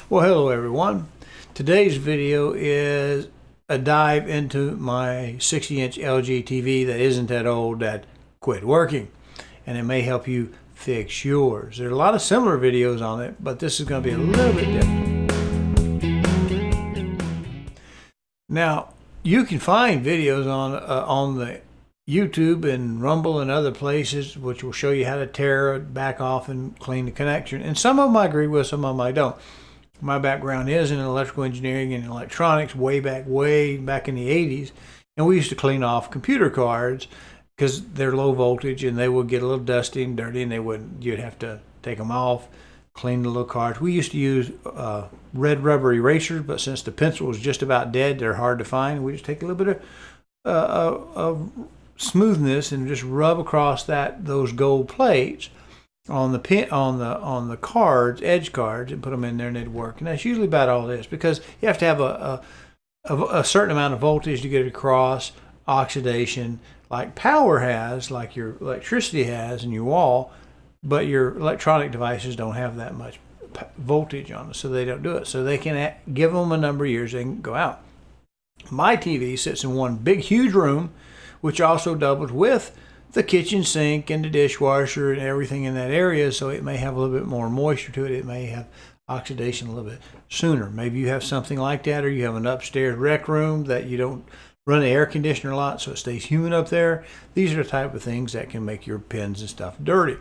Well, hello everyone. Today's video is a dive into my 60-inch LG TV that isn't that old, that quit working, and it may help you fix yours. There are a lot of similar videos on it, but this is going to be a little bit different. Now, you can find videos on the YouTube and Rumble and other places which will show you how to tear it back off and clean the connection, and some of them I agree with, some of them I don't. My background is in electrical engineering and electronics way back in the 80s, and we used to clean off computer cards because they're low voltage and they would get a little dusty and dirty, and you'd have to take them off, clean the little cards. We used to use red rubber erasers, but since the pencil was just about dead, they're hard to find. We just take a little bit of smoothness and just rub across those gold plates on the cards, edge cards, and put them in there, and they'd work. And that's usually about all it is, because you have to have a certain amount of voltage to get it across, oxidation, like power has, like your electricity has in your wall, but your electronic devices don't have that much voltage on them, so they don't do it. So they can give them a number of years, they can go out. My TV sits in one big, huge room, which also doubles with the kitchen sink and the dishwasher and everything in that area, so it may have a little bit more moisture to it. It may have oxidation a little bit sooner. Maybe you have something like that, or you have an upstairs rec room that you don't run the air conditioner a lot, so it stays humid up there. These are the type of things that can make your pens and stuff dirty.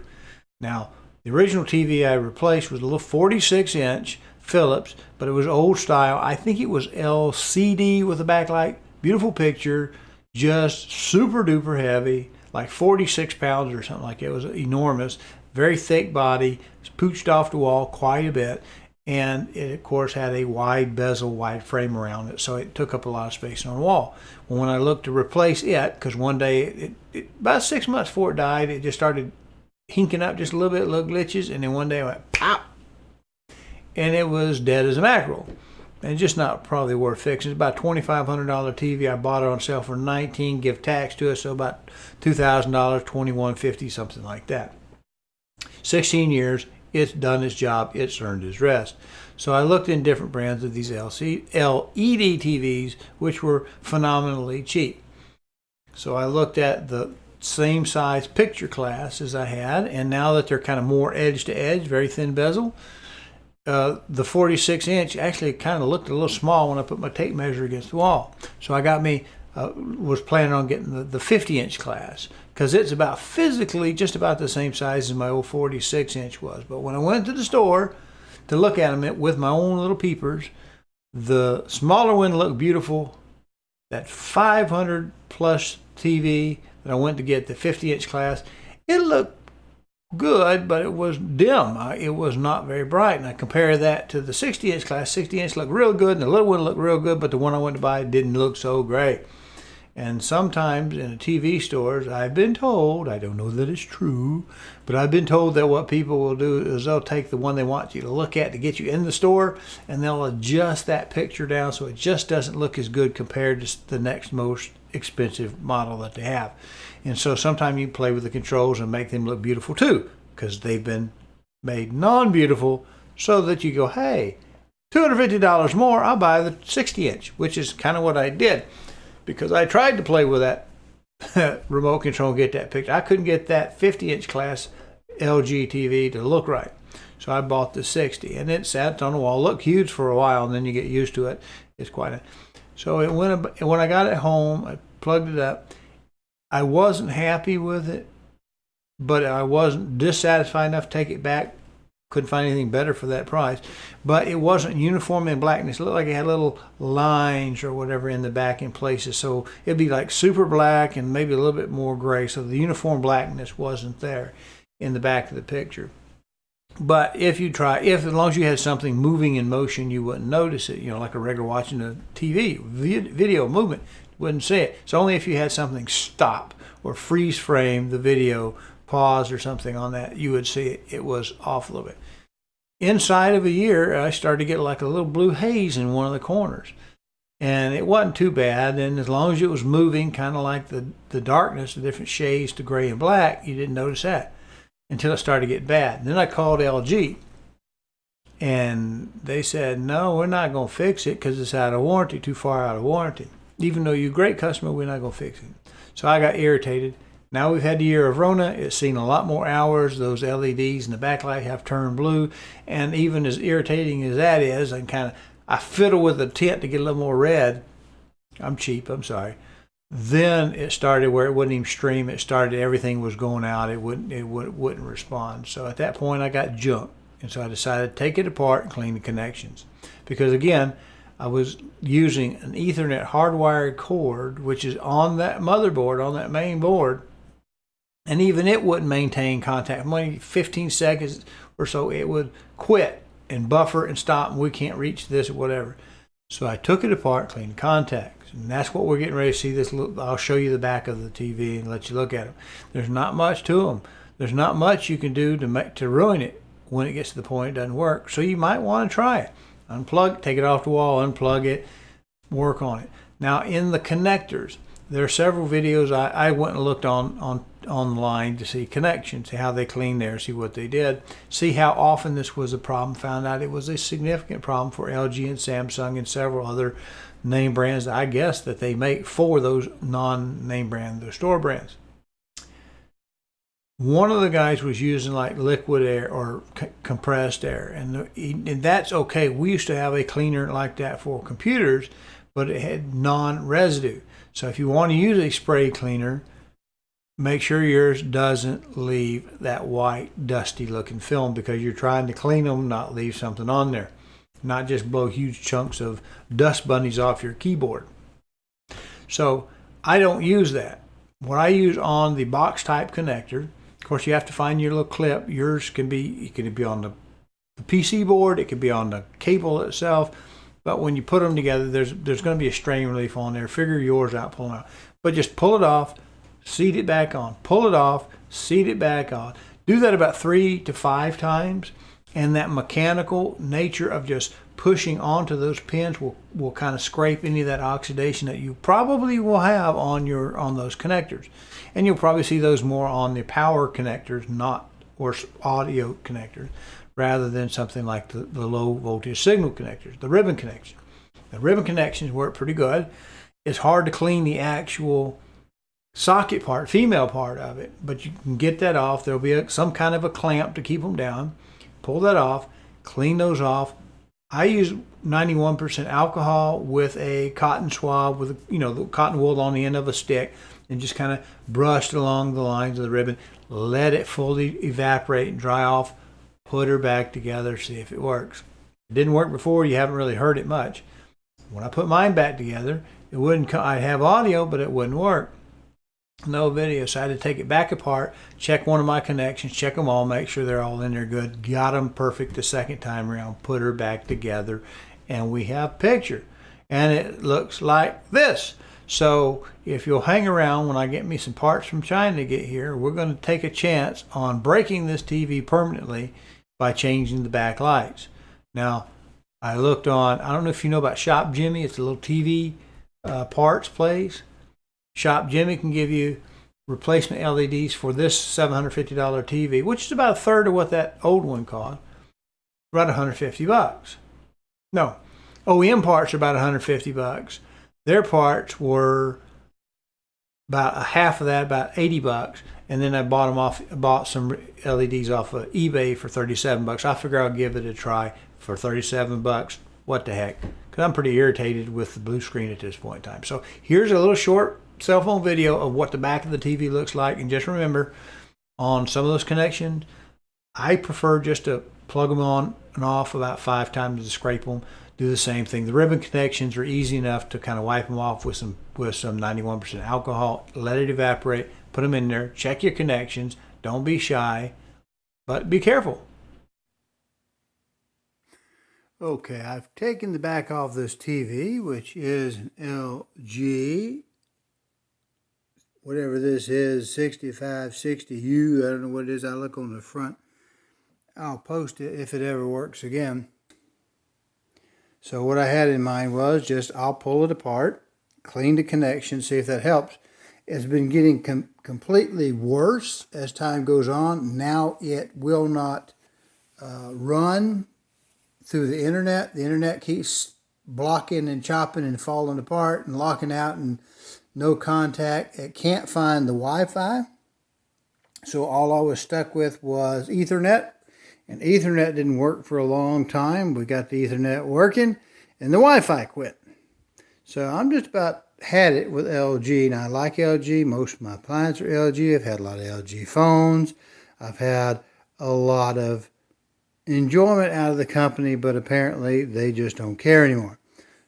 Now, the original TV I replaced was a little 46-inch Philips, but it was old style. I think it was LCD with a backlight. Beautiful picture, just super duper heavy, like 46 pounds or something like that. It was enormous, very thick body, pooched off the wall quite a bit, and it of course had a wide bezel, wide frame around it, so it took up a lot of space on the wall. Well, when I looked to replace it, because one day, about 6 months before it died, it just started hinking up just a little bit, little glitches, and then one day I went pop, and it was dead as a mackerel. And just not probably worth fixing. It's about a $2,500 TV. I bought it on sale for $19, give tax to it, so about $2,000, $2,150, something like that. 16 years, it's done its job, it's earned its rest. So I looked in different brands of these LED TVs, which were phenomenally cheap. So I looked at the same size picture class as I had, and now that they're kind of more edge to edge, very thin bezel, the 46-inch actually kind of looked a little small when I put my tape measure against the wall. So I was planning on getting the 50-inch class, because it's about physically just about the same size as my old 46-inch was. But when I went to the store to look at them with my own little peepers, the smaller one looked beautiful. That 500 plus TV that I went to get, the 50-inch class, it looked good, but it was dim. It was not very bright. And I compare that to the 60-inch class. 60-inch looked real good, and the little one looked real good, but the one I went to buy didn't look so great. And sometimes in the TV stores, I've been told, I don't know that it's true, but I've been told that what people will do is they'll take the one they want you to look at to get you in the store, and they'll adjust that picture down so it just doesn't look as good compared to the next most expensive model that they have. And so sometimes you play with the controls and make them look beautiful too, because they've been made non-beautiful, so that you go, hey, $250 more, I'll buy the 60-inch, which is kind of what I did, because I tried to play with that remote control and get that picture. I couldn't get that 50-inch class LG TV to look right, so I bought the 60, and it sat on the wall, looked huge for a while, and then you get used to it. It's so when I got it home, I plugged it up. I wasn't happy with it, but I wasn't dissatisfied enough to take it back. Couldn't find anything better for that price. But it wasn't uniform in blackness. It looked like it had little lines or whatever in the back in places. So it'd be like super black and maybe a little bit more gray. So the uniform blackness wasn't there in the back of the picture. But as long as you had something moving in motion, you wouldn't notice it. Like a regular watching a TV, video movement, wouldn't see it. It's only if you had something stop or freeze frame the video, pause or something on that, you would see it was off a little bit. Inside of a year, I started to get like a little blue haze in one of the corners, and it wasn't too bad. And as long as it was moving, kind of like the darkness, the different shades to gray and black, you didn't notice that until it started to get bad. And then I called LG, And they said, no, we're not going to fix it because it's out of warranty, too far out of warranty. Even though you're a great customer, we're not going to fix it. So I got irritated. Now we've had the year of Rona. It's seen a lot more hours. Those LEDs and the backlight have turned blue. And even as irritating as that is, I fiddle with the tint to get a little more red. I'm cheap, I'm sorry. Then it started where it wouldn't even stream. It started, everything was going out. It wouldn't respond. So at that point I got junk. And so I decided to take it apart and clean the connections. Because again, I was using an Ethernet hardwired cord, which is on that motherboard, on that main board. And even it wouldn't maintain contact. Maybe 15 seconds or so, it would quit and buffer and stop, and we can't reach this or whatever. So I took it apart, cleaned the contacts. And that's what we're getting ready to see. This. I'll show you the back of the TV and let you look at them. There's not much to them. There's not much you can do to ruin it when it gets to the point it doesn't work. So you might want to try it. Unplug it, take it off the wall, unplug it, work on it. Now in the connectors, there are several videos I went and looked online to see connections, see how they clean there, see what they did, see how often this was a problem. Found out it was a significant problem for LG and Samsung and several other name brands, I guess, that they make for those non-name brand, those store brands. One of the guys was using like liquid air or compressed air, and that's okay. We used to have a cleaner like that for computers, but it had non-residue. So if you want to use a spray cleaner, make sure yours doesn't leave that white, dusty looking film, because you're trying to clean them, not leave something on there. Not just blow huge chunks of dust bunnies off your keyboard. So I don't use that. What I use on the box type connector, of course, you have to find your little clip. Yours can be, it could be on the PC board, it could be on the cable itself. But when you put them together, there's going to be a strain relief on there. Figure yours out, pull it out. But just pull it off, seat it back on. Pull it off, seat it back on. Do that about 3 to 5 times. And that mechanical nature of just pushing onto those pins will kind of scrape any of that oxidation that you probably will have on those connectors. And you'll probably see those more on the power connectors, or audio connectors, rather than something like the low voltage signal connectors, the ribbon connection. The ribbon connections work pretty good. It's hard to clean the actual socket part, female part of it, but you can get that off. There'll be some kind of a clamp to keep them down. Pull that off, clean those off. I use 91% alcohol with a cotton swab with the cotton wool on the end of a stick, and just kind of brushed along the lines of the ribbon. Let it fully evaporate and dry off. Put her back together, see if it works. It didn't work before, you haven't really heard it much. When I put mine back together, it wouldn't. I'd have audio, but it wouldn't work. No video, so I had to take it back apart, check one of my connections, check them all, make sure they're all in there good. Got them perfect the second time around, put her back together, and we have picture. And it looks like this. So if you'll hang around when I get me some parts from China to get here, we're going to take a chance on breaking this TV permanently by changing the backlights. Now, I looked on, I don't know if you know about Shop Jimmy, it's a little TV parts place. Shop Jimmy can give you replacement LEDs for this $750 TV, which is about a third of what that old one cost, about $150. No, OEM parts are about $150. Their parts were about a half of that, about $80, and then I bought some LEDs off of eBay for $37. I figure I'll give it a try for $37. What the heck? Because I'm pretty irritated with the blue screen at this point in time. So here's a little short cell phone video of what the back of the TV looks like. And just remember, on some of those connections, I prefer just to plug them on and off about 5 times to scrape them. Do the same thing. The ribbon connections are easy enough to kind of wipe them off with some 91% alcohol. Let it evaporate. Put them in there. Check your connections. Don't be shy, but be careful. Okay, I've taken the back off this TV, which is an LG, whatever this is, 6560U. I don't know what it is. I look on the front. I'll post it if it ever works again. So what I had in mind was just I'll pull it apart, clean the connection, see if that helps. It's been getting completely worse as time goes on. Now it will not run through the internet. The internet keeps blocking and chopping and falling apart and locking out and no contact. It can't find the Wi-Fi. So all I was stuck with was Ethernet. And Ethernet didn't work for a long time. We got the Ethernet working and the Wi-Fi quit. So I'm just about had it with LG. Now I like LG. Most of my appliances are LG. I've had a lot of LG phones. I've had a lot of enjoyment out of the company, but apparently they just don't care anymore.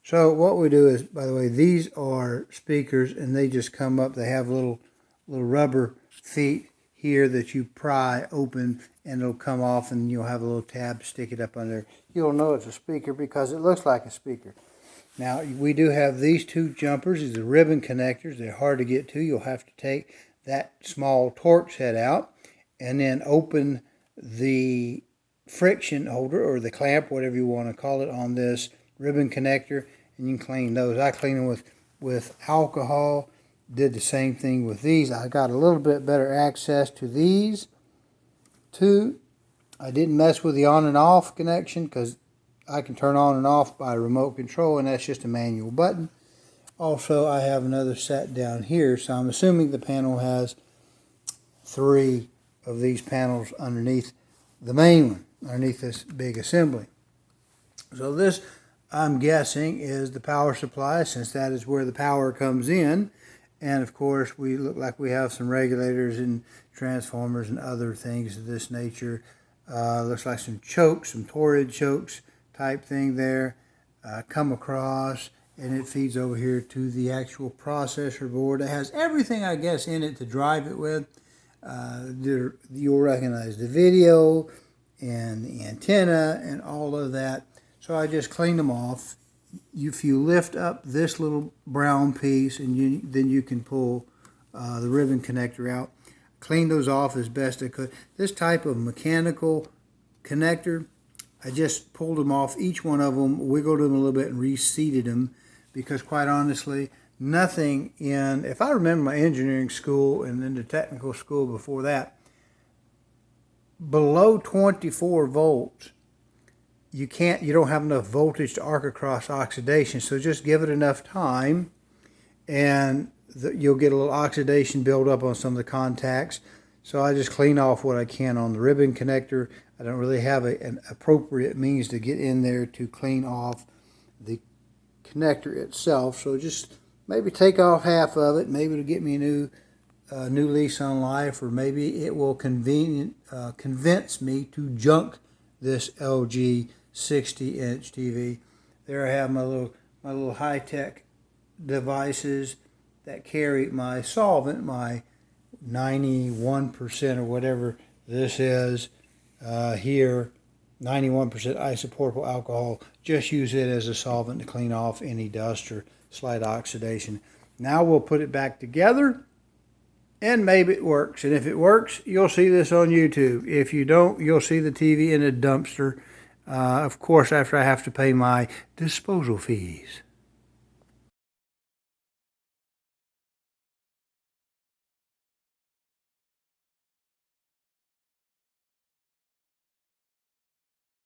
So what we do is, by the way, these are speakers and they just come up. They have little rubber feet here that you pry open and it'll come off and you'll have a little tab, stick it up under. You'll know it's a speaker because it looks like a speaker. Now we do have these two jumpers. These are ribbon connectors. They're hard to get to. You'll have to take that small Torx head out and then open the friction holder or the clamp, whatever you want to call it, on this ribbon connector, and you can clean those. I clean them with alcohol. Did the same thing with these. I got a little bit better access to these two. I didn't mess with the on and off connection because I can turn on and off by remote control, and that's just a manual button. Also, I have another set down here, so I'm assuming the panel has 3 of these panels underneath the main one, underneath this big assembly. So this, I'm guessing, is the power supply, since that is where the power comes in. And of course, we look like we have some regulators and transformers and other things of this nature. Looks like some chokes, some Torrid chokes type thing there, come across, and it feeds over here to the actual processor board. It has everything, I guess, in it to drive it with. You'll recognize the video and the antenna and all of that. So I just cleaned them off. If you lift up this little brown piece, and then you can pull the ribbon connector out. Clean those off as best I could. This type of mechanical connector, I just pulled them off, each one of them, wiggled them a little bit and reseated them, because quite honestly, nothing in, if I remember my engineering school and then the technical school before that, below 24 volts, you don't have enough voltage to arc across oxidation. So just give it enough time and you'll get a little oxidation build up on some of the contacts. So I just clean off what I can on the ribbon connector. I don't really have an appropriate means to get in there to clean off the connector itself. So just maybe take off half of it. Maybe it'll get me a new lease on life, or maybe it will convince me to junk this LG 60-inch TV. There I have my little high-tech devices that carry my solvent, my 91% or whatever this is here, 91% isopropyl alcohol. Just use it as a solvent to clean off any dust or slight oxidation. Now we'll put it back together, and maybe it works. And if it works, you'll see this on YouTube. If you don't, you'll see the TV in a dumpster. Of course, after I have to pay my disposal fees.